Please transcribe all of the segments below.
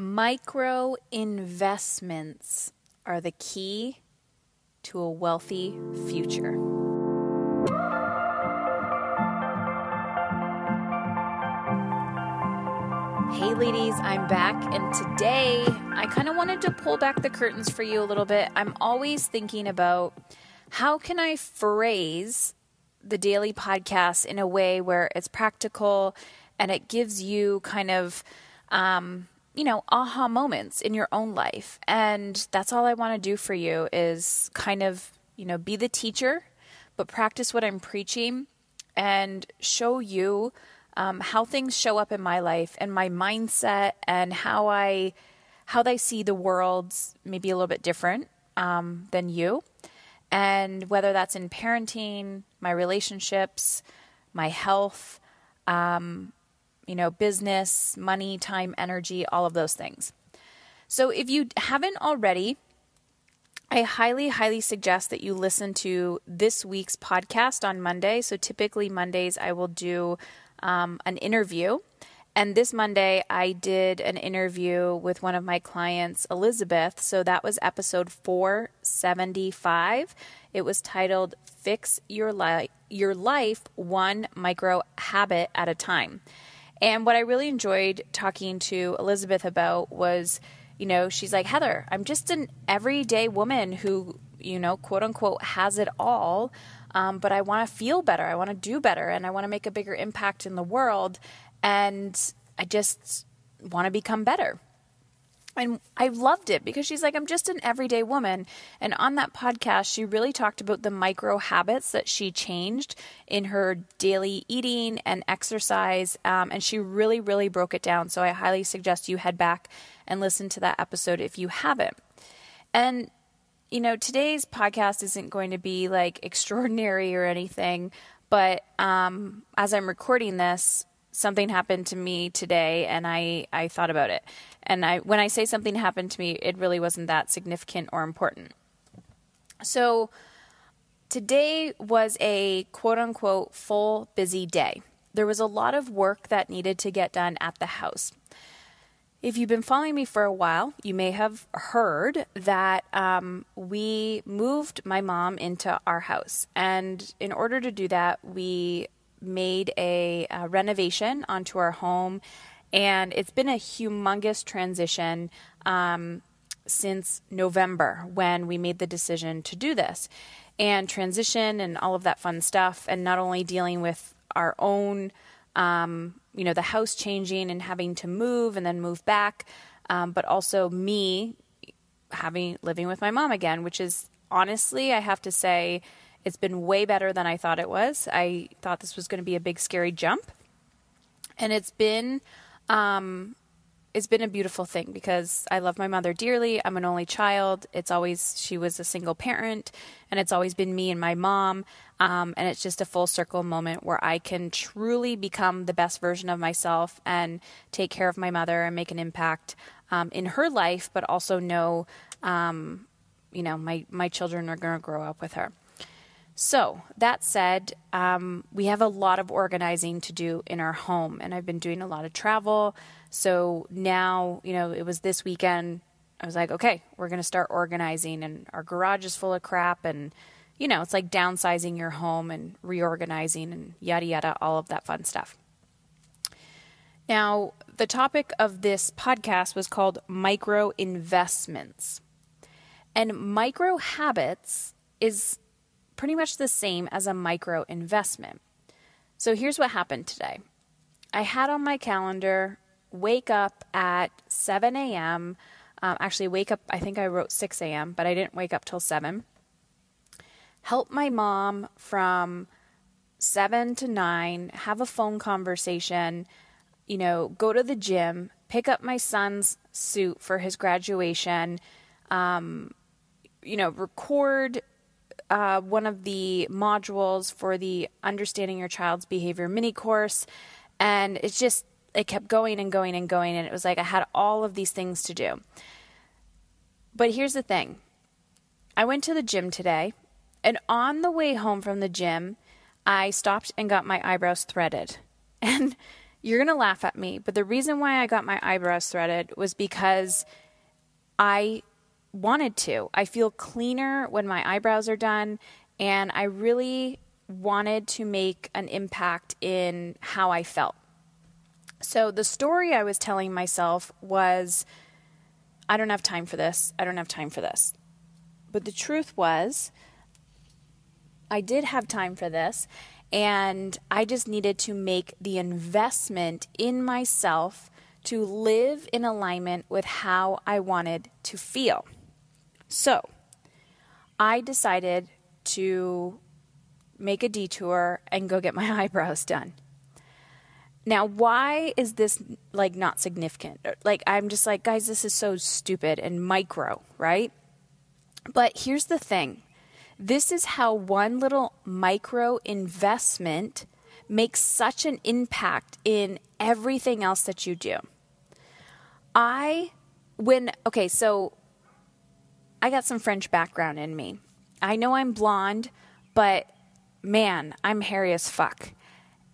Micro investments are the key to a wealthy future. Hey ladies, I'm back, and today I kind of wanted to pull back the curtains for you a little bit. I'm always thinking about how can I phrase the daily podcast in a way where it's practical and it gives you kind of aha moments in your own life. And that's all I want to do for you is kind of, be the teacher, but practice what I'm preaching and show you how things show up in my life and my mindset and how they see the world maybe a little bit different than you. And whether that's in parenting, my relationships, my health, business, money, time, energy, all of those things. So if you haven't already, I highly, highly suggest that you listen to this week's podcast on Monday. So typically Mondays I will do an interview. And this Monday I did an interview with one of my clients, Elizabeth. So that was episode 475. It was titled Fix Your Life One Micro Habit at a Time. And what I really enjoyed talking to Elizabeth about was, she's like, Heather, I'm just an everyday woman who, quote unquote, has it all. But I want to feel better. I want to do better. And I want to make a bigger impact in the world. And I just want to become better. And I loved it because she's like, I'm just an everyday woman. And on that podcast, she really talked about the micro habits that she changed in her daily eating and exercise. And she really, really broke it down. So I highly suggest you head back and listen to that episode if you haven't. And, today's podcast isn't going to be like extraordinary or anything. But as I'm recording this, something happened to me today and I thought about it. And when I say something happened to me, it really wasn't that significant or important. So today was a quote unquote full busy day. There was a lot of work that needed to get done at the house. If you've been following me for a while, you may have heard that we moved my mom into our house. And in order to do that, we made a renovation onto our home, and it's been a humongous transition since November when we made the decision to do this, and transition and all of that fun stuff, and not only dealing with our own, the house changing and having to move and then move back, but also me living with my mom again, which is honestly, I have to say, it's been way better than I thought it was. I thought this was going to be a big, scary jump. And it's been a beautiful thing because I love my mother dearly. I'm an only child. She was a single parent, and it's always been me and my mom. And it's just a full circle moment where I can truly become the best version of myself and take care of my mother and make an impact in her life, but also know, my children are going to grow up with her. So that said, we have a lot of organizing to do in our home, and I've been doing a lot of travel. So now, it was this weekend. I was like, okay, we're going to start organizing, and our garage is full of crap, and, it's like downsizing your home and reorganizing and yada, yada, all of that fun stuff. Now, the topic of this podcast was called micro investments, and micro habits is pretty much the same as a micro investment. So here's what happened today. I had on my calendar, wake up at 7 a.m. Wake up, I think I wrote 6 a.m., but I didn't wake up till 7. Help my mom from 7 to 9, have a phone conversation, go to the gym, pick up my son's suit for his graduation, record one of the modules for the Understanding Your Child's Behavior mini course. And it kept going and going and going. And it was like I had all of these things to do. But here's the thing. I went to the gym today, and on the way home from the gym, I stopped and got my eyebrows threaded. And You're going to laugh at me, but the reason why I got my eyebrows threaded was because I wanted to. I feel cleaner when my eyebrows are done, and I really wanted to make an impact in how I felt. So the story I was telling myself was, I don't have time for this. I don't have time for this. But the truth was, I did have time for this, and I just needed to make the investment in myself to live in alignment with how I wanted to feel. So I decided to make a detour and go get my eyebrows done. Now, why is this like not significant? Like, I'm just like, guys, this is so stupid and micro, right? But here's the thing. This is how one little micro investment makes such an impact in everything else that you do. So I got some French background in me. I know I'm blonde, but man, I'm hairy as fuck.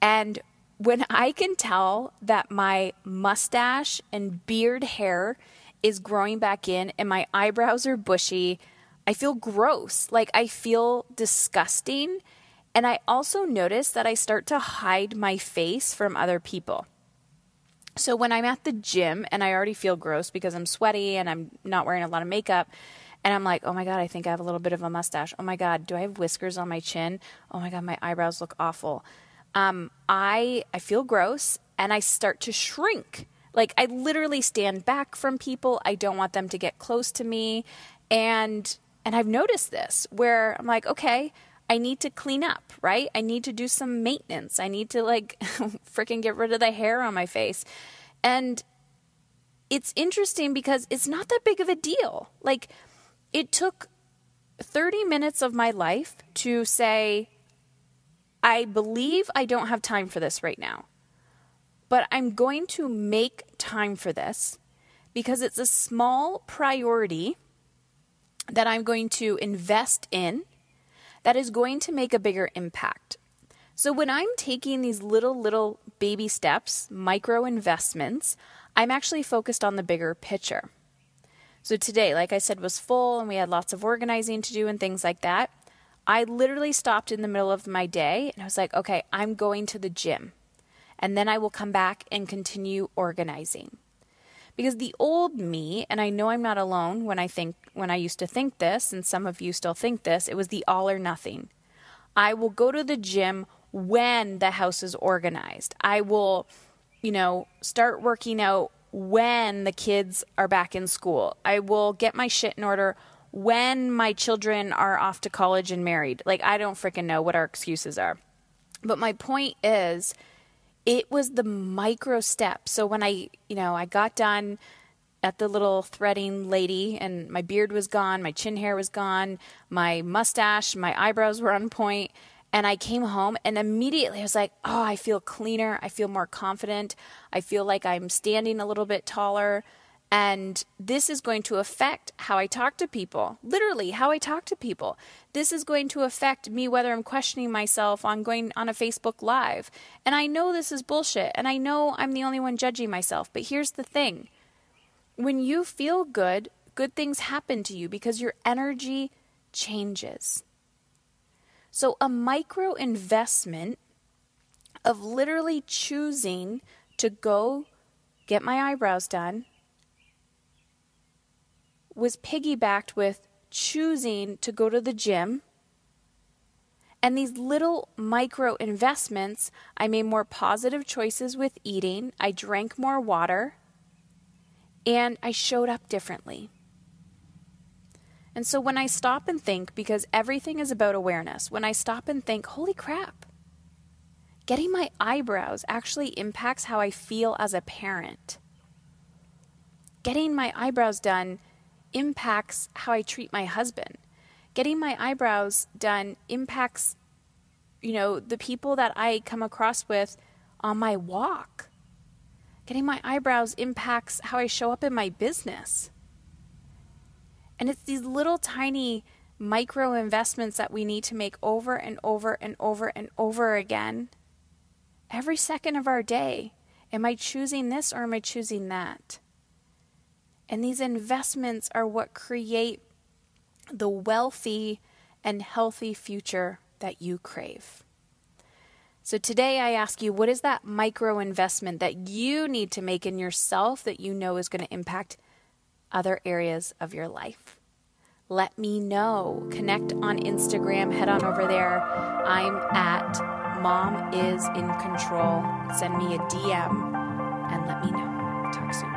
And when I can tell that my mustache and beard hair is growing back in and my eyebrows are bushy, I feel gross. Like, I feel disgusting. And I also notice that I start to hide my face from other people. So when I'm at the gym and I already feel gross because I'm sweaty and I'm not wearing a lot of makeup, and I'm like, oh my God, I think I have a little bit of a mustache. Oh my God, do I have whiskers on my chin? Oh my God, my eyebrows look awful. I feel gross and I start to shrink. Like, I literally stand back from people. I don't want them to get close to me. And I've noticed this where I'm like, okay, I need to clean up, right? I need to do some maintenance. I need to like freaking get rid of the hair on my face. And it's interesting because it's not that big of a deal. Like, it took 30 minutes of my life to say, I believe I don't have time for this right now, but I'm going to make time for this because it's a small priority that I'm going to invest in that is going to make a bigger impact. So when I'm taking these little baby steps, micro investments, I'm actually focused on the bigger picture. So today, like I said, was full and we had lots of organizing to do and things like that. I literally stopped in the middle of my day and I was like, okay, I'm going to the gym. And then I will come back and continue organizing. Because the old me, and I know I'm not alone when I used to think this, and some of you still think this, it was the all or nothing. I will go to the gym when the house is organized. I will, start working out when the kids are back in school. I will get my shit in order when my children are off to college and married. Like, I don't freaking know what our excuses are. But my point is, it was the micro steps. So when I got done at the little threading lady and my beard was gone, my chin hair was gone, my mustache, my eyebrows were on point, and I came home and immediately I was like, oh, I feel cleaner. I feel more confident. I feel like I'm standing a little bit taller. And this is going to affect how I talk to people, literally how I talk to people. This is going to affect me whether I'm questioning myself on going on a Facebook Live. And I know this is bullshit, and I know I'm the only one judging myself. But here's the thing. When you feel good, good things happen to you because your energy changes. So a micro investment of literally choosing to go get my eyebrows done was piggybacked with choosing to go to the gym. And these little micro investments, I made more positive choices with eating. I drank more water. And I showed up differently. And so when I stop and think, because everything is about awareness, when I stop and think, holy crap, getting my eyebrows actually impacts how I feel as a parent. Getting my eyebrows done impacts how I treat my husband. Getting my eyebrows done impacts, the people that I come across with on my walk. Getting my eyebrows impacts how I show up in my business. And it's these little tiny micro investments that we need to make over and over and over and over again every second of our day. Am I choosing this or am I choosing that? And these investments are what create the wealthy and healthy future that you crave. So today I ask you, what is that micro investment that you need to make in yourself that you know is going to impact other areas of your life? Let me know. Connect on Instagram. Head on over there. I'm at Mom is in Control. Send me a DM and let me know. Talk soon.